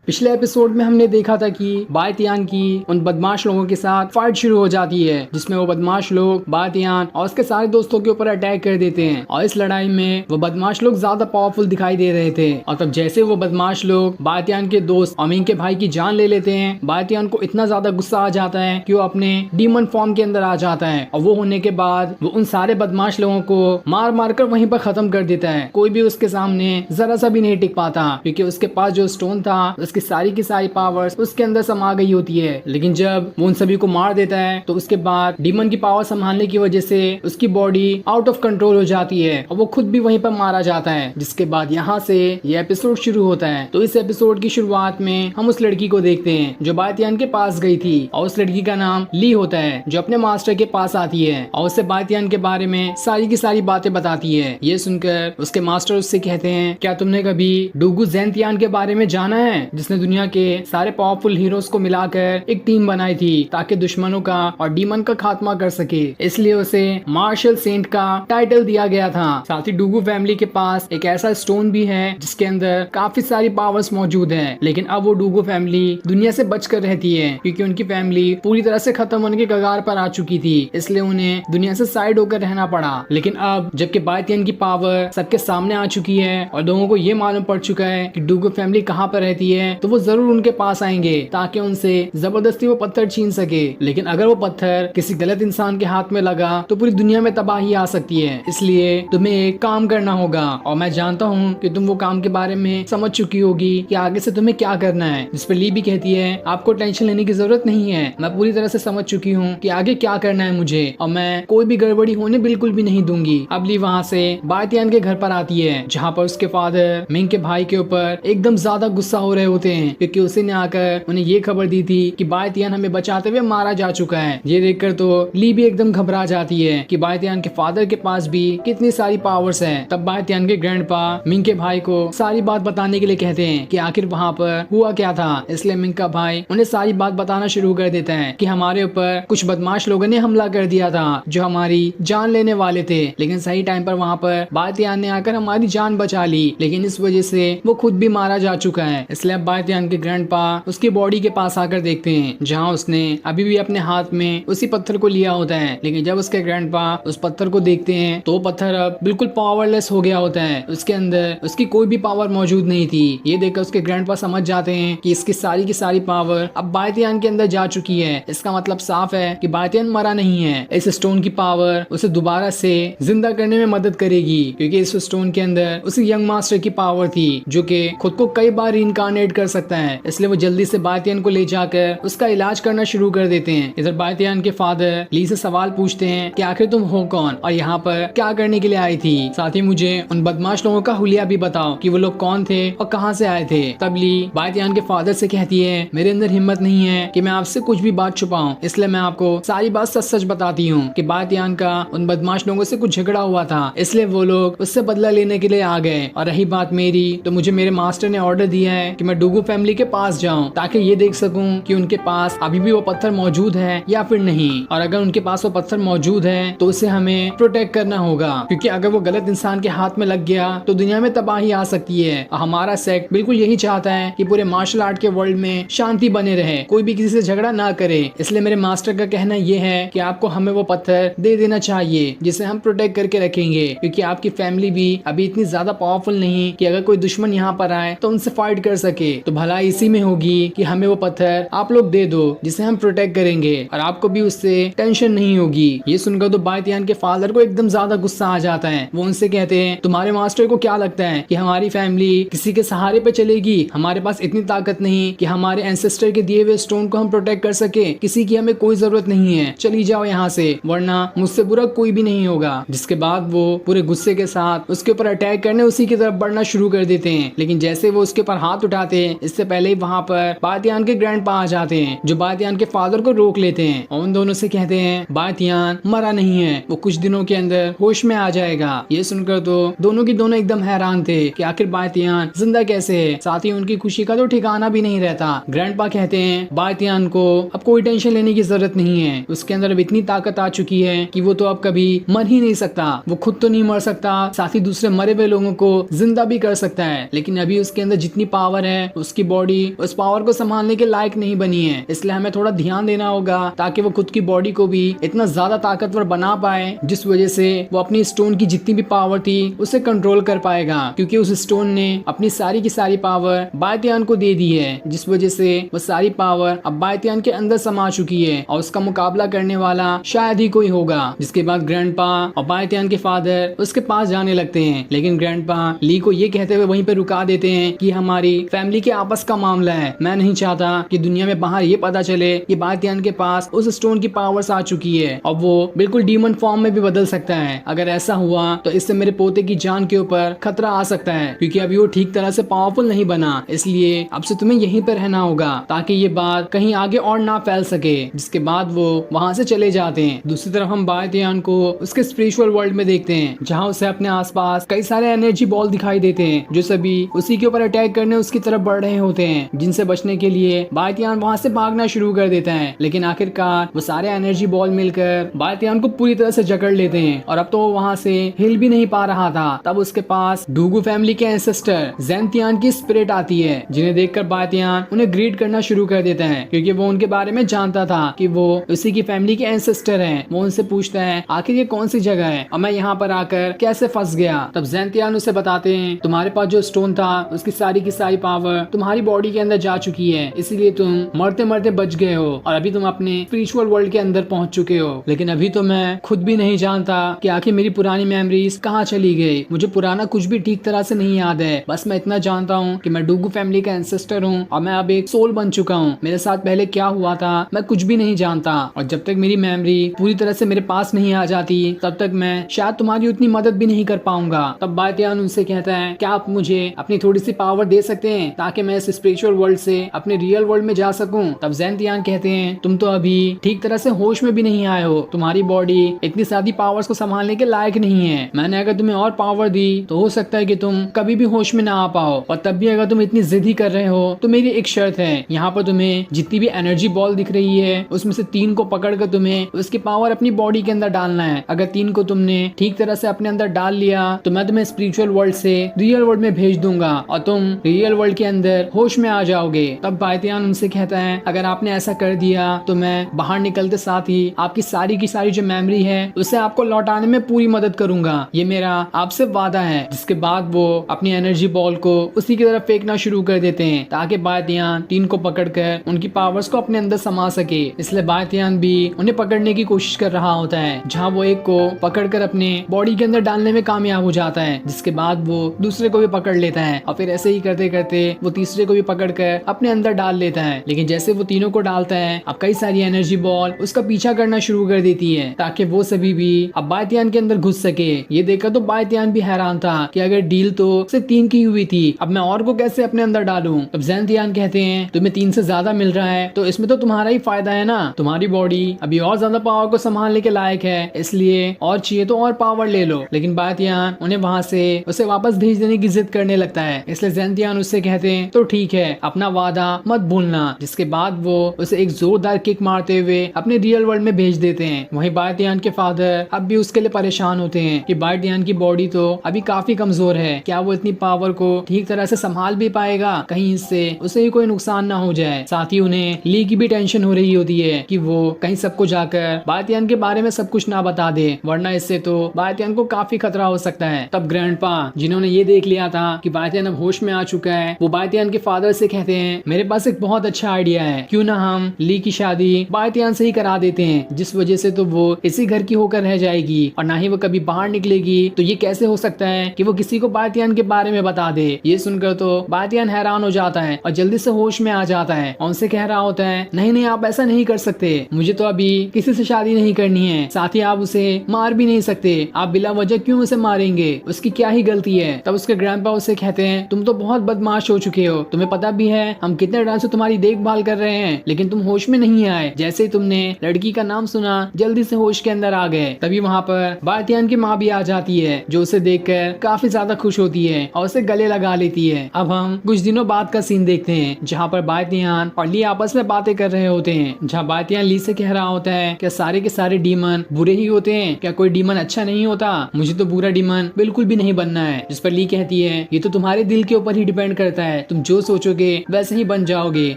पिछले एपिसोड में हमने देखा था कि बायतियान की उन बदमाश लोगों के साथ फाइट शुरू हो जाती है, जिसमें वो बदमाश लोग बायतियान और उसके सारे दोस्तों के ऊपर अटैक कर देते हैं। और इस लड़ाई में वो बदमाश लोग ज्यादा पावरफुल दिखाई दे रहे थे। और तब जैसे वो बदमाश लोग बायतियान के दोस्त और मिंग के भाई की जान ले लेते हैं, बायतियान को इतना ज्यादा गुस्सा आ जाता है कि वो अपने डीमन फॉर्म के अंदर आ जाता है। और वो होने के बाद वो उन सारे बदमाश लोगों को मार मार कर वहीं पर खत्म कर देता है। कोई भी उसके सामने जरा सा भी नहीं टिक पाता, क्योंकि उसके पास जो स्टोन था उसकी सारी की सारी पावर्स उसके अंदर समा गई होती है। लेकिन जब वो उन सभी को मार देता है तो उसके बाद डीमन की पावर संभालने की वजह से उसकी बॉडी आउट ऑफ कंट्रोल हो जाती है और वो खुद भी वहीं पर मारा जाता है। जिसके बाद यहाँ से ये एपिसोड शुरू होता है। तो इस एपिसोड की शुरुआत में हम उस लड़की को देखते हैं जो बायतियान के पास गई थी, और उस लड़की का नाम ली होता है, जो अपने मास्टर के पास आती है और उससे बायतियान के बारे में सारी की सारी बातें बताती है। ये सुनकर उसके मास्टर उससे कहते हैं, क्या तुमने कभी डूगू ज़ेंतियान के बारे में जाना है, जिसने दुनिया के सारे पावरफुल हीरोज को मिलाकर एक टीम बनाई थी ताकि दुश्मनों का और डीमन का खात्मा कर सके। इसलिए उसे मार्शल सेंट का टाइटल दिया गया था। साथ ही डूगू फैमिली के पास एक ऐसा स्टोन भी है जिसके अंदर काफी सारी पावर्स मौजूद है। लेकिन अब वो डूगू फैमिली दुनिया से बचकर रहती है, क्योंकि उनकी फैमिली पूरी तरह से खत्म होने के कगार पर आ चुकी थी। इसलिए उन्हें दुनिया से साइड होकर रहना पड़ा। लेकिन अब जबकि बायतियान की पावर सबके सामने आ चुकी है और लोगों को ये मालूम पड़ चुका है कि डूगू फैमिली कहाँ पर रहती है, तो वो जरूर उनके पास आएंगे ताकि उनसे जबरदस्ती वो पत्थर छीन सके। लेकिन अगर वो पत्थर किसी गलत इंसान के हाथ में लगा तो पूरी दुनिया में तबाही आ सकती है। इसलिए तुम्हें एक काम करना होगा, और मैं जानता हूँ कि तुम वो काम के बारे में समझ चुकी होगी कि आगे से तुम्हें क्या करना है। जिस पर ली भी कहती है, आपको टेंशन लेने की जरूरत नहीं है, मैं पूरी तरह से समझ चुकी हूँ कि आगे क्या करना है मुझे, और मैं कोई भी गड़बड़ी होने बिल्कुल भी नहीं दूंगी। अब ली वहाँ से बायतियान के घर पर आती है, जहाँ पर उसके फादर मिंग के भाई के ऊपर एकदम ज्यादा गुस्सा हो रहे होते हैं, क्योंकि उसी ने आकर उन्हें ये खबर दी थी कि बायतियान हमें बचाते हुए मारा जा चुका है। ये देखकर तो ली भी एकदम घबरा जाती है कि बायतियान के फादर के पास भी कितनी सारी पावर्स हैं। तब बायतियान के ग्रैंडपा मिंग के भाई को सारी बात बताने के लिए कहते हैं कि आखिर वहाँ पर हुआ क्या था। इसलिए मिंग का भाई उन्हें सारी बात बताना शुरू कर देता है कि हमारे ऊपर कुछ बदमाश लोगों ने हमला कर दिया था जो हमारी जान लेने वाले थे, लेकिन सही टाइम पर वहाँ पर बायतियान ने आकर हमारी जान बचा ली। लेकिन इस वजह से वो खुद भी मारा जा चुका है। इसलिए अब बायतियान के ग्रैंडपा उसकी बॉडी के पास आकर देखते हैं, जहाँ उसने अभी भी अपने हाथ में उसी पत्थर को लिया होता है। लेकिन जब उसके ग्रैंडपा उस पत्थर को देखते हैं तो पत्थर अब बिल्कुल पावरलेस हो गया होता है। उसके अंदर उसकी कोई भी पावर मौजूद नहीं थी। ये देखकर उसके ग्रैंडपा समझ जाते हैं कि इसकी सारी की सारी पावर अब बायतियान के अंदर जा चुकी है। इसका मतलब साफ है कि बायतियान मरा नहीं है। इस स्टोन की पावर उसे दोबारा से जिंदा करने में मदद करेगी, क्योंकि इस स्टोन के अंदर उसी यंग मास्टर की पावर थी जो कि खुद को कई बार रीइंकार्नेट कर सकता है। इसलिए वो जल्दी से बायतियान को ले जाकर उसका इलाज करना शुरू कर देते हैं। इधर बायतियान के फादर ली से सवाल पूछते हैं कि आखिर तुम हो कौन और यहाँ पर क्या करने के लिए आई थी। साथ ही मुझे उन बदमाश लोगों का हुलिया भी बताओ कि वो लोग कौन थे और कहाँ से आए थे। तब ली बायतियान के फादर से कहती है, मेरे अंदर हिम्मत नहीं है कि मैं आपसे कुछ भी बात छुपाऊं, इसलिए मैं आपको सारी बात सच सच बताती हूँ कि बायतियान का उन बदमाश लोगों से कुछ झगड़ा हुआ था, इसलिए वो लोग उससे बदला लेने के लिए आ गए। और रही बात मेरी, तो मुझे मेरे मास्टर ने ऑर्डर दिया है कि मैं डूगू फैमिली के पास जाऊं ताकि ये देख सकूं कि उनके पास अभी भी वो पत्थर मौजूद है या फिर नहीं। और अगर उनके पास वो पत्थर मौजूद है तो उसे हमें प्रोटेक्ट करना होगा, क्योंकि अगर वो गलत इंसान के हाथ में लग गया तो दुनिया में तबाही आ सकती है। और हमारा सेक्ट बिल्कुल यही चाहता है कि पूरे मार्शल आर्ट के वर्ल्ड में शांति बने रहे, कोई भी किसी से झगड़ा ना करे। इसलिए मेरे मास्टर का कहना ये है कि आपको हमें वो पत्थर दे देना चाहिए जिसे हम प्रोटेक्ट करके रखेंगे, क्योंकि आपकी फैमिली भी अभी इतनी ज्यादा पावरफुल नहीं कि अगर कोई दुश्मन यहाँ पर आए तो उनसे फाइट कर सके। तो भला इसी में होगी कि हमें वो पत्थर आप लोग दे दो जिसे हम प्रोटेक्ट करेंगे और आपको भी उससे टेंशन नहीं होगी। ये सुनकर तो बायतियान के फादर को एकदम ज्यादा गुस्सा आ जाता है। वो उनसे कहते हैं, तुम्हारे मास्टर को क्या लगता है कि हमारी फैमिली किसी के सहारे पे चलेगी? हमारे पास इतनी ताकत नहीं कि हमारे एंसेस्टर के दिए हुए स्टोन को हम प्रोटेक्ट कर सके। किसी की हमें कोई जरूरत नहीं है, चली जाओ यहाँ से, वरना मुझसे बुरा कोई भी नहीं होगा। जिसके बाद वो पूरे गुस्से के साथ उसके ऊपर अटैक करने उसी की तरफ बढ़ना शुरू कर देते हैं। लेकिन जैसे वो उसके ऊपर हाथ उठाते हैं, इससे पहले ही वहाँ पर बायतियान के ग्रैंडपा आ जाते हैं, जो बायतियान के फादर को रोक लेते हैं और उन दोनों से कहते हैं, बायतियान मरा नहीं है, वो कुछ दिनों के अंदर होश में आ जाएगा। ये सुनकर तो दोनों की दोनों एकदम हैरान थे कि आखिर बायतियान जिंदा कैसे है। साथ ही उनकी खुशी का तो ठिकाना भी नहीं रहता। ग्रैंडपा कहते हैं, बायतियान को अब कोई टेंशन लेने की जरूरत नहीं है, उसके अंदर अब इतनी ताकत आ चुकी है कि वो तो अब कभी मर ही नहीं सकता। वो खुद तो नहीं मर सकता, साथ ही दूसरे मरे हुए लोगों को जिंदा भी कर सकता है, लेकिन अभी उसके अंदर जितनी पावर है उसकी बॉडी उस पावर को संभालने के लायक नहीं बनी है, इसलिए हमें थोड़ा ध्यान देना होगा ताकि वो खुद की बॉडी को भी इतना ज्यादा ताकतवर बना पाए जिस वजह से वो अपनी स्टोन की जितनी भी पावर थी उसे कंट्रोल कर पाएगा, क्योंकि उस स्टोन ने अपनी सारी की सारी पावर बायतियान को दे दी है, जिस वजह से वो सारी पावर अब बायतियान के अंदर समा चुकी है और उसका मुकाबला करने वाला शायद ही कोई होगा। जिसके बाद ग्रैंडपा और बायतियान के फादर उसके पास जाने लगते हैं, लेकिन ग्रैंडपा ली को ये कहते हुए वहीं पे रुका देते हैं कि हमारी फैमिली के आपस का मामला है, मैं नहीं चाहता कि दुनिया में बाहर ये पता चले कि बायतियान के पास उस स्टोन की पावर्स आ चुकी है और वो बिल्कुल डीमन फॉर्म में भी बदल सकता है। अगर ऐसा हुआ तो इससे मेरे पोते की जान के ऊपर खतरा आ सकता है, क्योंकि अभी वो ठीक तरह से पावरफुल नहीं बना, इसलिए अब से तुम्हें यहीं पर रहना होगा ताकि ये बात कहीं आगे और ना फैल सके। जिसके बाद वो वहाँ से चले जाते हैं। दूसरी तरफ हम बायतियान को उसके स्पिरिचुअल वर्ल्ड में देखते हैं, जहाँ उसे अपने आसपास कई सारे एनर्जी बॉल दिखाई देते हैं जो सभी उसी के ऊपर अटैक करने उसकी तरफ बढ़ रहे होते हैं, जिनसे बचने के लिए बायतियान वहाँ से भागना शुरू कर देता है। लेकिन आखिरकार वो सारे एनर्जी बॉल मिलकर बायतियान को पूरी तरह से जकड़ लेते हैं और अब तो वो वहाँ से हिल भी नहीं पा रहा था। तब उसके पास डूगू फैमिली के एंसेस्टर ज़ेंतियान की स्पिरिट आती है, जिन्हें देखकर बायतियान उन्हें ग्रीट करना शुरू कर देता है, क्योंकि वो उनके बारे में जानता था कि वो उसी की फैमिली के एंसेस्टर हैं। वो उनसे पूछता है आखिर ये कौन सी जगह है और मैं यहाँ पर आकर कैसे फंस गया। तब ज़ेंतियान उसे बताते हैं तुम्हारे पास जो स्टोन था उसकी सारी की सारी पावर तुम्हारी बॉडी के अंदर जा चुकी है, इसीलिए तुम मरते मरते बच गए हो और अभी तुम अपने स्पिरिचुअल वर्ल्ड के अंदर पहुंच चुके हो। लेकिन अभी तो मैं खुद भी नहीं जानता कि आखिर मेरी पुरानी मेमोरीज कहाँ चली गई। मुझे पुराना कुछ भी ठीक तरह से नहीं याद है, बस मैं इतना जानता हूँ कि मैं डूगू फैमिली का एंसेस्टर हूँ और मैं अब एक सोल बन चुका हूँ। मेरे साथ पहले क्या हुआ था मैं कुछ भी नहीं जानता, और जब तक मेरी मेमोरी पूरी तरह से मेरे पास नहीं आ जाती तब तक मैं शायद तुम्हारी उतनी मदद भी नहीं कर पाऊंगा। तब बायतियान उनसे कहता है क्या आप मुझे अपनी थोड़ी सी पावर दे सकते हैं ताकि मैं इस स्पिरिचुअल वर्ल्ड से अपने रियल वर्ल्ड में जा सकूं। तब ज़ेंतियान कहते हैं तुम तो अभी ठीक तरह से होश में भी नहीं आए हो, तुम्हारी बॉडी इतनी सारी पावर्स को संभालने के लायक नहीं है। मैंने अगर तुम्हें और पावर दी तो हो सकता है कि तुम कभी भी होश में ना आ पाओ, और तब भी अगर तुम इतनी जिद ही कर रहे हो तो मेरी एक शर्त है, यहाँ पर तुम्हें जितनी भी एनर्जी बॉल दिख रही है उसमें से 3 को पकड़कर तुम्हें उसकी पावर अपनी बॉडी के अंदर डालना है। अगर 3 को तुमने ठीक तरह से अपने अंदर डाल लिया तो मैं तुम्हें स्पिरिचुअल वर्ल्ड से रियल वर्ल्ड में भेज दूंगा और तुम रियल वर्ल्ड के अंदर होश में आ जाओगे। तब बायतियान उनसे कहता है अगर आपने ऐसा कर दिया तो मैं बाहर निकलते साथ ही आपकी सारी की सारी जो मेमोरी है उसे आपको लौटाने में पूरी मदद करूंगा, ये मेरा आपसे वादा है। जिसके बाद वो अपनी एनर्जी बॉल को उसी की तरफ फेंकना शुरू कर देते हैं ताकि बायतियान 3 को पकड़कर उनकी पावर्स को अपने अंदर समा सके। इसलिए बायतियान भी उन्हें पकड़ने की कोशिश कर रहा होता है, जहाँ वो एक को पकड़कर अपने बॉडी के अंदर डालने में कामयाब हो जाता है। जिसके बाद वो दूसरे को भी पकड़ लेता है और फिर ऐसे ही करते करते वो तीसरे को भी पकड़कर अपने अंदर डाल लेता है। लेकिन जैसे वो तीनों को डालता है अब कई सारी एनर्जी बॉल उसका पीछा करना शुरू कर देती है ताकि वो सभी भी अब बायतियान के अंदर घुस सके। ये देखकर तो बायतियान भी हैरान था कि अगर डील तो सिर्फ 3 की हुई थी, अब मैं और को कैसे अपने अंदर डालूं। तब ज़ेंतियान कहते हैं तुम्हें 3 से ज्यादा मिल रहा है तो इसमें तो तुम्हारा ही फायदा है ना, तुम्हारी बॉडी अभी और ज्यादा पावर को संभालने के लायक है, इसलिए और चाहिए तो और पावर ले लो। लेकिन बायतियान उन्हें वहाँ से उसे वापस भेज देने की जिद करने लगता है, इसलिए ज़ेंतियान उससे कहते हैं तो ठीक है अपना वादा मत भूलना। जिसके बाद वो उसे एक जोरदार किक मारते हुए अपने रियल वर्ल्ड में भेज देते हैं। वहीं बायतियान के फादर अब भी उसके लिए परेशान होते हैं कि बायतियान की बॉडी तो अभी काफी कमजोर है, क्या वो इतनी पावर को ठीक तरह से संभाल भी पाएगा, कहीं इससे उसे ही कोई नुकसान ना हो जाए। साथ ही उन्हें ली की भी टेंशन हो रही होती है कि वो कहीं सबको जाकर बायतियान के बारे में सब कुछ ना बता दे, वरना इससे तो बायतियान को काफी खतरा हो सकता है। तब ग्रैंडपा जिन्होंने ये देख लिया था कि बायतियान अब होश में आ चुका है, वो बायतियान के फादर से कहते हैं मेरे पास एक बहुत अच्छा आइडिया है, क्यों ना हम ली की शादी बायतियान से ही करा देते हैं, जिस वजह से तो वो इसी घर की होकर रह जाएगी और ना ही वो कभी बाहर निकलेगी। तो ये कैसे हो सकता है कि वो किसी को बायतियान के बारे में बता दे। ये सुनकर तो बायतियान हैरान हो जाता है और जल्दी से होश में आ जाता है और उनसे कह रहा होता है नहीं नहीं आप ऐसा नहीं कर सकते, मुझे तो अभी किसी से शादी नहीं करनी है, साथ ही आप उसे मार भी नहीं सकते, आप बिला वजह क्यों उसे मारेंगे, उसकी क्या ही गलती है। तब उसके ग्रैंडपा उसे कहते हैं तुम तो बहुत बदमाश हो चुके हो, तुम्हें पता भी है हम कितने टाइम से तुम्हारी देखभाल कर रहे हैं लेकिन तुम होश में नहीं आए, जैसे ही तुमने लड़की का नाम सुना जल्दी से होश के अंदर आ गए। तभी वहाँ पर बायतियान की माँ भी आ जाती है जो उसे देखकर काफी ज्यादा खुश होती है और उसे गले लगा लेती है। अब हम कुछ दिनों बाद का सीन देखते हैं जहाँ पर बायतियान और ली आपस में बातें कर रहे होते हैं, जहाँ बायतियान ली से कह रहा होता है क्या सारे के सारे डीमन बुरे ही होते हैं, क्या कोई डीमन अच्छा नहीं होता, मुझे तो बुरा डीमन बिल्कुल भी नहीं बनना है। जिस पर ली कहती है ये तो तुम्हारे दिल के ऊपर ही डिपेंड करता है तुम जो सोचोगे वैसे ही बन जाओगे।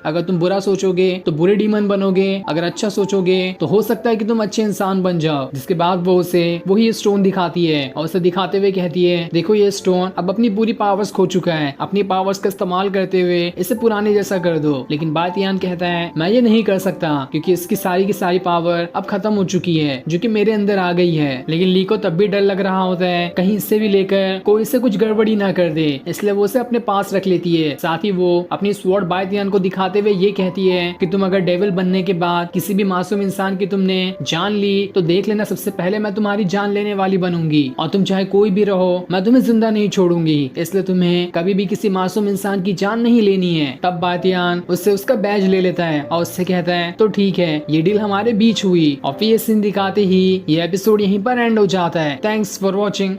अगर तुम बुरा सोचोगे तो बुरे डीमन बनोगे, अगर अच्छा सोचोगे तो हो सकता है कि तुम अच्छे इंसान बन जाओ। जिसके बाद वो उसे वही स्टोन दिखाती है और उसे दिखाते हुए कहती है, देखो ये स्टोन अब अपनी पूरी पावर्स खो चुका है, अपनी पावर्स का इस्तेमाल करते हुए इसे पुराने जैसा कर दो। लेकिन बातियान कहता है, मैं ये नहीं कर सकता क्योंकि इसकी सारी की सारी पावर अब खत्म हो चुकी है जो कि मेरे अंदर आ गई है। लेकिन ली को तब भी डर लग रहा होता है कहीं इससे भी लेकर कोई इससे कुछ गड़बड़ी ना कर दे, इसलिए वो उसे अपने पास रख लेती है। साथ ही वो अपनी स्वॉर्ड बातियान को दिखाते हुए ये कहती है कि तुम अगर डेविल बनने के बाद किसी भी मासूम इंसान की तुमने जान ली तो देख लेना सबसे पहले मैं तुम्हारी जान लेने वाली बनूंगी, और तुम चाहे कोई भी रहो मैं तुम्हें जिंदा नहीं छोड़ूंगी, इसलिए तुम्हें कभी भी किसी मासूम इंसान की जान नहीं लेनी है। तब बातियान उससे उसका बैज ले लेता है और उससे कहता है तो ठीक है, ये डील हमारे बीच हुई। और फिर ये सीन दिखाते ही ये एपिसोड यहीं पर एंड हो जाता है। Thanks for watching.